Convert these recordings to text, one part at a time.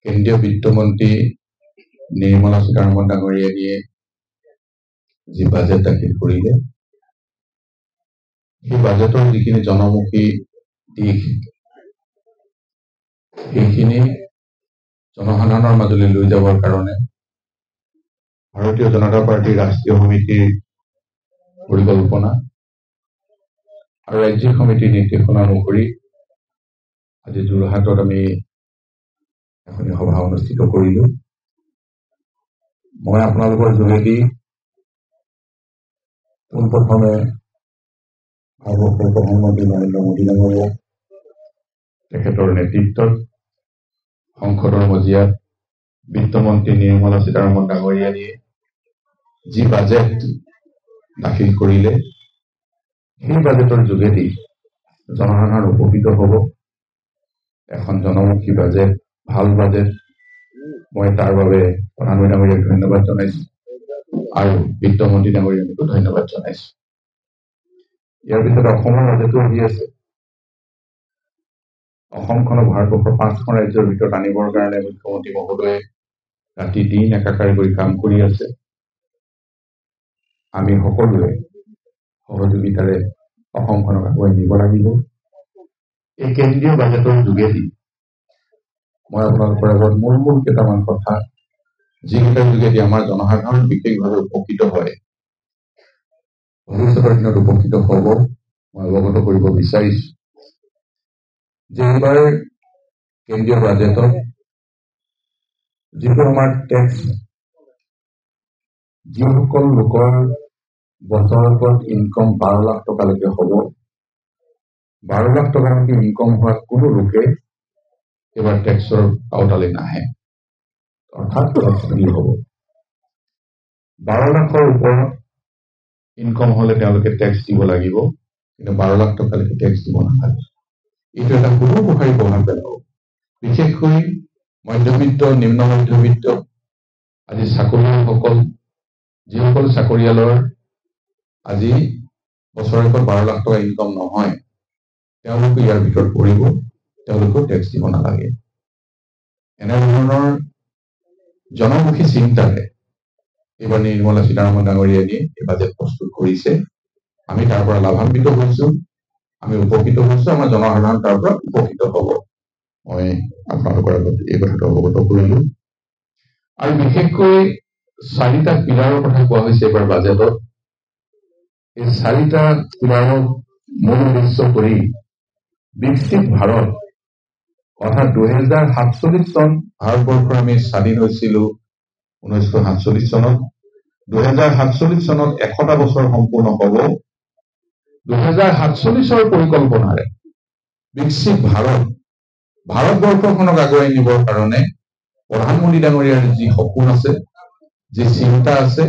কেন্দ্ৰীয় বিত্তমন্ত্ৰী নিৰ্মলা সীতাৰমণ ডাঙৰীয়ানীয়ে যি বাজেট দাখিল কৰিলে, সেই বাজেটৰ যিখিনি জনমুখী দিশ, সেইখিনি জনসাধাৰণৰ মাজলৈ লৈ যাবৰ কাৰণে ভাৰতীয় জনতা পাৰ্টীৰ ৰাষ্ট্ৰীয় সমিতিৰ পৰিকল্পনা আৰু ৰাজ্যিক সমিতিৰ নিৰ্দেশনা অনুসৰি আজি যোৰহাটত আমি এখন সভা অনুষ্ঠিত কৰিলো। মই আপোনালোকৰ যোগেদি পোনপ্ৰথমে ভাৰতবৰ্ষৰ প্ৰধানমন্ত্ৰী নৰেন্দ্ৰ মোদী ডাঙৰীয়া তেখেতৰ নেতৃত্বত সংসদৰ মজিয়াত বিত্তমন্ত্ৰী নিৰ্মলা সীতাৰমণ ডাঙৰীয়ানীয়ে যি বাজেট দাখিল কৰিলে, সেই বাজেটৰ যোগেদি জনসাধাৰণ উপকৃত হ'ব। এখন জনমুখী বাজেট, ভাল বাজেট। মই তাৰ বাবে প্ৰধানমন্ত্ৰী ডাঙৰীয়াক ধন্যবাদ জনাইছো আৰু বিত্তমন্ত্ৰী ডাঙৰীয়াকো ধন্যবাদ জনাইছো। ইয়াৰ পিছত অসমৰ বাজেটো আহি আছে। অসমখনক ভাৰতবৰ্ষৰ 5খন ৰাজ্যৰ ভিতৰত আনিবৰ কাৰণে মুখ্যমন্ত্ৰী মহোদয়ে ৰাতি দিন একাকাৰ কৰি কাম কৰি আছে। আমি সকলোৱে সহযোগিতাৰে অসমখনক আগুৱাই নিব লাগিব। এই কেন্দ্ৰীয় বাজেটৰ যোগেদি মই আপোনালোকৰ আগত মূল কেইটামান কথা, যিকেইটাৰ যোগেদি আমাৰ জনসাধাৰণ বিশেষভাৱে উপকৃত হয়, ভৱিষ্যতৰ দিনত উপকৃত হ'ব, মই অৱগত কৰিব বিচাৰিছো। যে এইবাৰ কেন্দ্ৰীয় বাজেটত যিটো আমাৰ টেক্স, যিসকল লোকৰ বছৰেকত ইনকম 12 লাখ টকালৈকে হ'ব, 12 লাখ টকালৈকে ইনকম হোৱা কোনো লোকে এইবাৰ টেক্সৰ আওতালৈ নাহে, অৰ্থাৎ টেক্স ফ্ৰী হ'ব। 12 লাখৰ ওপৰত ইনকম হলে তেওঁলোকে টেক্স দিব লাগিব, কিন্তু 12 লাখ টকালৈকে টেক্স দিব নালাগে। এইটো এটা সুদূৰপ্ৰসাৰী প্ৰভাৱ পেলাব। বিশেষকৈ মধ্যবিত্ত, নিম্ন মধ্যবিত্ত, আজি চাকৰিয়ালসকল, যিসকল চাকৰিয়ালৰ আজি বছৰেকত 12 লাখ টকা ইনকম নহয়, তেওঁলোকে ইয়াৰ ভিতৰত পৰিব, তেওঁলোকেও টেক্স দিব নালাগে। এনেধৰণৰ জনমুখী চিন্তাৰে এইবাৰ নিৰ্মলা সীতাৰমণ ডাঙৰীয়ানীয়ে এই বাজেট প্ৰস্তুত কৰিছে। আমি তাৰ পৰা লাভান্বিত হৈছো, আমি উপকৃত হৈছো, আমাৰ জনসাধাৰণ তাৰ পৰা উপকৃত হ'ব। মই আপোনালোকৰ আগত এই কথাটো অৱগত কৰিলো। আৰু বিশেষকৈ 4টা পিলাৰৰ কথা কোৱা হৈছে এইবাৰ বাজেটত। এই 4টা পিলাৰক মূল উদ্দেশ্য কৰি বিকশিত ভাৰত, অৰ্থাৎ 2047 চন, ভাৰতবৰ্ষৰ আমি স্বাধীন হৈছিলো 1947 চনত। 2047 চনত 100টা বছৰ সম্পূৰ্ণ হ'ব। 2047ৰ পৰিকল্পনাৰে বিকশিত ভাৰত, ভাৰতবৰ্ষখনক আগুৱাই নিবৰ কাৰণে প্ৰধানমন্ত্ৰী ডাঙৰীয়াৰ যি সপোন আছে, যি চিন্তা আছে,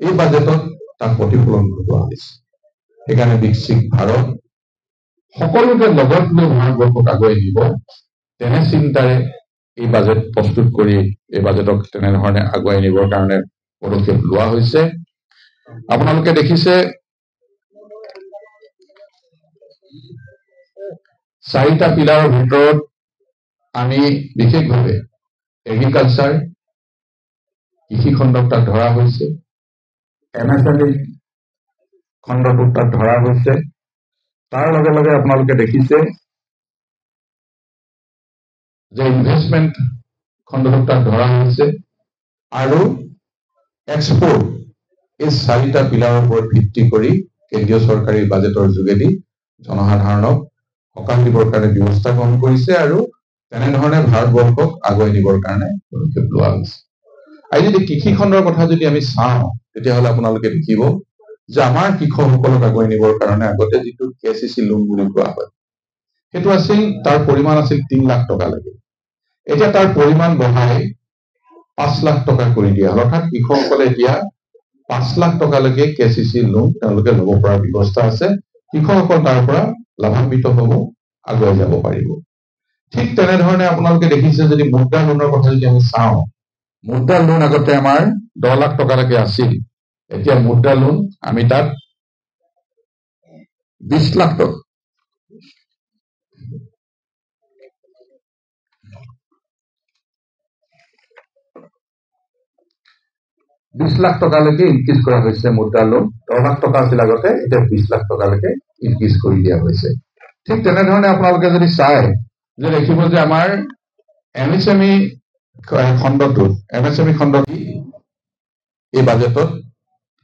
এই বাজেটত তাক প্ৰতিফলন ঘটোৱা হৈছে। সেইকাৰণে বিকশিত ভাৰত, সকলোকে লগত লৈ ভাৰতবৰ্ষক আগুৱাই নিব, তেনে চিন্তাৰে এই বাজেট প্ৰস্তুত কৰি এই বাজেটক তেনেধৰণে আগুৱাই নিবৰ কাৰণে পদক্ষেপ লোৱা হৈছে। আপোনালোকে দেখিছে 4টা পিলাৰৰ ভিতৰত আমি বিশেষভাৱে এগ্ৰিকালচাৰ, কৃষি খণ্ডক তাত ধৰা হৈছে, MSME খণ্ডটোক তাত ধৰা হৈছে। তাৰ লগে লগে আপোনালোকে দেখিছে যে ইনভেষ্টমেণ্ট খণ্ডটোক তাত ধৰা হৈছে আৰু এক্সপোৰ্ট। এই 4টা পিলাৰৰ ওপৰত ভিত্তি কৰি কেন্দ্ৰীয় চৰকাৰী বাজেটৰ যোগেদি জনসাধাৰণক সকাহ দিবৰ কাৰণে ব্যৱস্থা গ্ৰহণ কৰিছে আৰু তেনেধৰণে ভাৰতবৰ্ষক আগুৱাই নিবৰ কাৰণে পদক্ষেপ লোৱা হৈছে। আৰু যদি কৃষি খণ্ডৰ কথা যদি আমি চাওঁ, তেতিয়াহ'লে আপোনালোকে দেখিব যে আমাৰ কৃষকসকলক আগুৱাই নিবৰ কাৰণে আগতে যিটো KCC লোন বুলি কোৱা হয়, সেইটো আছিল, তাৰ পৰিমাণ আছিল 3 লাখ টকালৈকে। এতিয়া তাৰ পৰিমাণ বঢ়াই 5 লাখ টকা কৰি দিয়া হ'ল, অৰ্থাৎ কৃষকসকলে এতিয়া 5 লাখ টকালৈকে KCC লোন তেওঁলোকে ল'ব পৰা ব্যৱস্থা আছে। কৃষকসকল তাৰ পৰা লাভান্বিত হ'ব, আগুৱাই যাব পাৰিব। ঠিক তেনেধৰণে আপোনালোকে দেখিছে যদি মুদ্ৰা লোনৰ কথা যদি আমি চাওঁ, মুদ্ৰা লোন আগতে আমাৰ 10 লাখ টকালৈকে আছিল, এতিয়া মুদ্ৰা লোন আমি তাত 20 লাখ টকা 20 লাখ টকালৈকে ইনক্ৰিজ কৰা হৈছে মুদ্ৰা লোন 10 লাখ টকা আছিল আগতে এতিয়া 20 লাখ টকালৈকে ইনক্ৰিজ কৰি দিয়া হৈছে ঠিক তেনেধৰণে আপোনালোকে যদি চাই যে দেখিব যে আমাৰ এমএছএমই খণ্ডটোত এই বাজেটত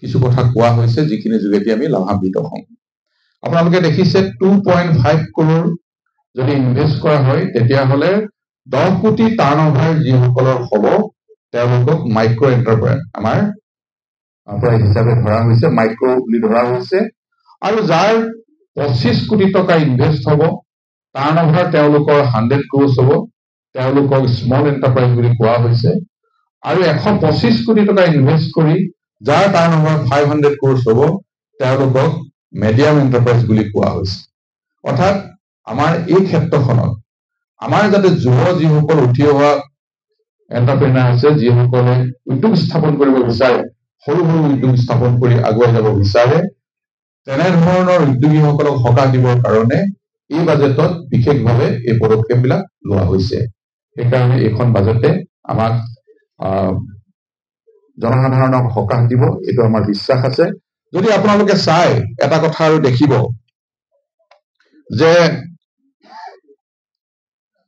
কিছু কথা কোৱা হৈছে যিখিনি যোগেদি আমি লাভান্বিত হ'ম আপোনালোকে দেখিছে 2.5 কৰোৰ যদি ইনভেষ্ট কৰা হয় তেতিয়াহ'লে 10 কোটি টাৰ্ণঅভাৰ যিসকলৰ হ'ব তেওঁলোকক মাইক্ৰ এণ্টাৰপ্ৰাইজ আমাৰ প্ৰাইজ হিচাপে ধৰা হৈছে মাইক্ৰ বুলি ধৰা হৈছে আৰু যাৰ 25 কোটি টকা ইনভেষ্ট হ'ব টাৰ্ণঅভাৰ তেওঁলোকৰ 100 ক্ৰ'ৰ্ছ হ'ব তেওঁলোকক স্মল এণ্টাৰপ্ৰাইজ বুলি কোৱা হৈছে আৰু 125 কোটি টকা ইনভেষ্ট কৰি যাৰ টাৰ্ণঅভাৰ 500 ক্ৰ'ৰ্ছ হ'ব তেওঁলোকক মিডিয়াম এণ্টাৰপ্ৰাইজ বুলি কোৱা হৈছে অৰ্থাৎ আমাৰ এই ক্ষেত্ৰখনত আমাৰ যাতে যুৱ যিসকল উঠি অহা এণ্টাৰপ্ৰেনাৰ আছে যিসকলে উদ্যোগ স্থাপন কৰিব বিচাৰে সৰু সৰু উদ্যোগ স্থাপন কৰি আগুৱাই যাব বিচাৰে তেনেধৰণৰ উদ্যোগীসকলক সকাহ দিবৰ কাৰণে এই বাজেটত বিশেষভাৱে এই পদক্ষেপবিলাক লোৱা হৈছে সেইকাৰণে এইখন বাজেটে আমাক জনসাধাৰণক সকাহ দিব এইটো আমাৰ বিশ্বাস আছে যদি আপোনালোকে চাই এটা কথা আৰু দেখিব যে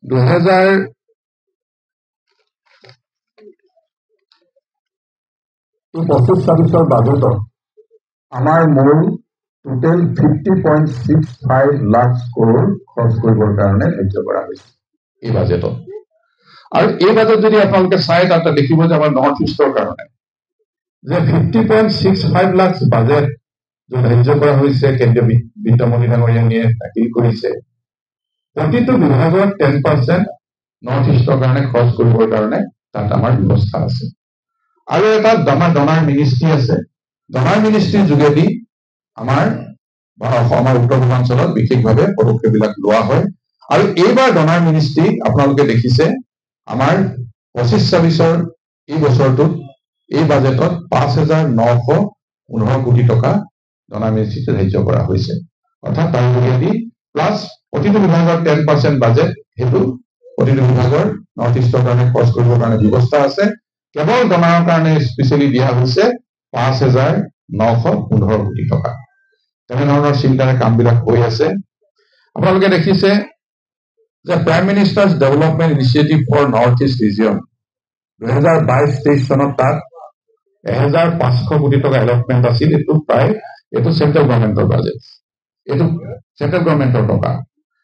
2025-26 বাজেটত আমাৰ মূল টোটেল 50.65 লাখ কৰোৰ খৰচ কৰিবৰ কাৰণে ধাৰ্য কৰা হৈছে এই বাজেটত আৰু এই বাজেট যদি আপোনালোকে চাই তাতে দেখিব যে আমাৰ নৰ্থ ইষ্টৰ কাৰণে যে 50.65 লাখ বাজেট ধাৰ্য কৰা হৈছে কেন্দ্ৰীয় বিত্তমন্ত্ৰী ডাঙৰীয়ানীয়ে দাখিল কৰিছে প্ৰতিটো বিভাগত 10% নৰ্থ ইষ্টৰ কাৰণে খৰচ কৰিবৰ কাৰণে তাত আমাৰ ব্যৱস্থা আছে আৰু এটা ডনাৰ মিনিষ্ট্ৰী আছে ডনাৰ মিনিষ্ট্ৰীৰ যোগেদি আমাৰ উত্তৰ পূৰ্বাঞ্চলত বিশেষভাৱে পদক্ষেপবিলাক লোৱা হয় আৰু এইবাৰ ডনাৰ মিনিষ্ট্ৰী আপোনালোকে দেখিছে আমাৰ 25-26 এই বছৰটোত এই বাজেটত 5,915 কোটি টকা ডনাৰ মিনিষ্ট্ৰীত ধাৰ্য কৰা হৈছে অৰ্থাৎ তাৰ যোগেদি প্লাছ প্ৰতিটো বিভাগৰ 10% বাজেট হেতু প্ৰতিটো বিভাগৰ নৰ্থ ইষ্টৰ কাৰণে খৰচ কৰিবৰ কাৰণে ব্যৱস্থা আছে কেৱল ডনাৰৰ কাৰণে স্পেচিয়েলি দিয়া হৈছে 5,915 কোটি টকা তেনেধৰণৰ চিন্তাৰে কামবিলাক হৈ আছে আপোনালোকে দেখিছে যে prime minister's development initiative for north east region 2022-23 চনত তাত 1,500 কোটি টকা এলটমেণ্ট আছিল এইটো চেণ্ট্ৰেল গভৰ্ণমেণ্টৰ বাজেট এইটো চেণ্ট্ৰেল গভৰ্ণমেণ্টৰ টকা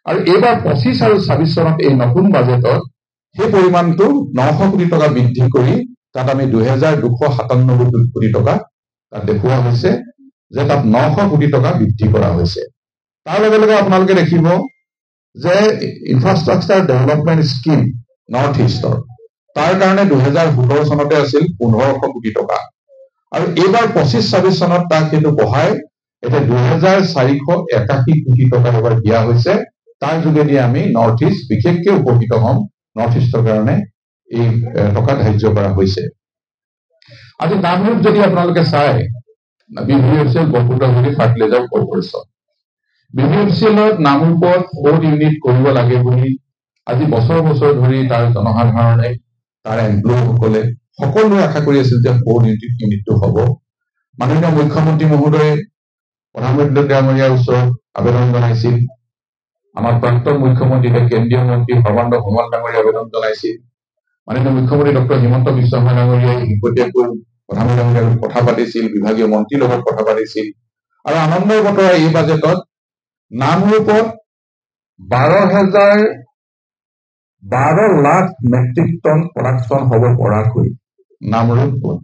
আৰু এইবাৰ 25 আৰু 26 চনত এই নতুন বাজেটত সেই পৰিমাণটো 900 কোটি টকা বৃদ্ধি কৰি তাত আমি 2,297 কোটি টকা তাত দেখুওৱা হৈছে যে তাত 900 কোটি টকা বৃদ্ধি কৰা হৈছে তাৰ লগে লগে আপোনালোকে দেখিব যে ইনফ্ৰাষ্ট্ৰাকচাৰ ডেভেলপমেণ্ট স্কিম নৰ্থ ইষ্টৰ তাৰ কাৰণে 2017 চনতে আছিল 1,500 কোটি টকা আৰু এইবাৰ 25-26 চনত তাক সেইটো বঢ়াই এটা 2,481 কোটি টকা এবাৰ দিয়া হৈছে তাৰ যোগেদি আমি নৰ্থ ইষ্ট বিশেষকৈ উপকৃত হ'ম নৰ্থ ইষ্টৰ কাৰণে এই টকা ধাৰ্য কৰা হৈছে আজি নামৰূপ যদি আপোনালোকে চাই BVFCL বসুন্ধৰা ফাৰ্টিলাইজাৰ কৰ্পোৰেশ্যন BVFCLত নামৰূপত 4 ইউনিট কৰিব লাগে বুলি আজি বছৰ বছৰ ধৰি তাৰ জনসাধাৰণে তাৰ এমপ্লয়ীসকলে সকলোৱে আশা কৰি আছিল যে 4 ইউনিটটো হ'ব মাননীয় মুখ্যমন্ত্ৰী মহোদয়ে প্ৰধানমন্ত্ৰী ডাঙৰীয়াৰ ওচৰত আবেদন জনাইছিল আমাৰ প্ৰাক্তন মুখ্যমন্ত্ৰী কেন্দ্ৰীয় মন্ত্ৰী সৰ্বানন্দ সোণোৱাল ডাঙৰীয়াই আবেদন জনাইছিল মাননীয় মুখ্যমন্ত্ৰী ডক্টৰ হিমন্ত বিশ্ব শৰ্মা ডাঙৰীয়াই শেহতীয়াকৈ প্ৰধানমন্ত্ৰী ডাঙৰীয়াৰ কথা পাতিছিল বিভাগীয় মন্ত্ৰীৰ লগত কথা পাতিছিল আৰু আনন্দৰ বতৰা এই বাজেটত নামৰূপত 12 লাখ মেট্ৰিক টন প্ৰডাকশ্যন হ'ব পৰাকৈ নামৰূপত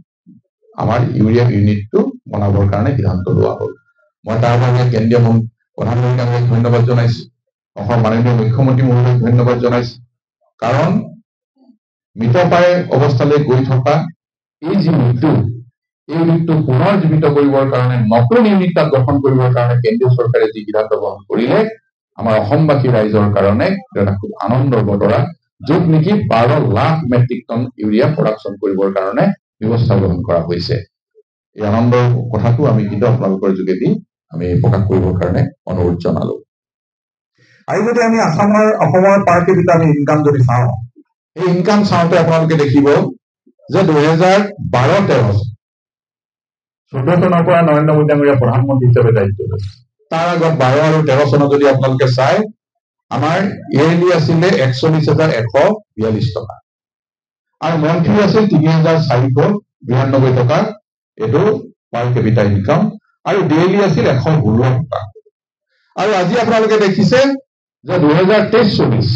আমাৰ ইউৰিয়া ইউনিটটো বনাবৰ কাৰণে সিদ্ধান্ত লোৱা হ'ল মই তাৰ বাবে কেন্দ্ৰীয় প্ৰধানমন্ত্ৰী ডাঙৰীয়াক ধন্যবাদ জনাইছো অসম মাননীয় মুখ্যমন্ত্ৰী মহোদয়ক ধন্যবাদ জনাইছো কাৰণ মৃতপ্ৰায় অৱস্থালৈ গৈ থকা এই যি উদ্যোগ এই উদ্যোগটো পুনৰ জীৱিত কৰিবৰ কাৰণে নতুন ইউনিট তাত গঠন কৰিবৰ কাৰণে কেন্দ্ৰীয় চৰকাৰে যি সিদ্ধান্ত গ্ৰহণ কৰিলে আমাৰ অসমবাসী ৰাইজৰ কাৰণে এটা খুব আনন্দৰ বতৰা য'ত নেকি 12 lakh metric ton urea production কৰিবৰ কাৰণে ব্যৱস্থা গ্ৰহণ কৰা হৈছে এই আনন্দৰ কথাটো আমি কিন্তু আপোনালোকৰ যোগেদি আমি প্ৰকাশ কৰিবৰ কাৰণে অনুৰোধ জনালো আৰু যদি আমি অসমৰ পাৰ কেপিটা আমি ইনকাম যদি চাওঁ এই ইনকাম চাওঁতে আপোনালোকে দেখিব যে 2012-13 14 চনৰ পৰা নৰেন্দ্ৰ মোদী ডাঙৰীয়া প্ৰধানমন্ত্ৰী হিচাপে দায়িত্ব লৈছে। তাৰ আগত 12 আৰু 13 চনত যদি আপোনালোকে চাই আমাৰ ইয়েৰলি আছিলে 41,142 টকা আৰু মন্থলি আছিল 3,492 টকা এইটো পাৰ কেপিটা ইনকাম আৰু ডেইলি আছিল 116 টকা আৰু আজি আপোনালোকে দেখিছে যে 2023-24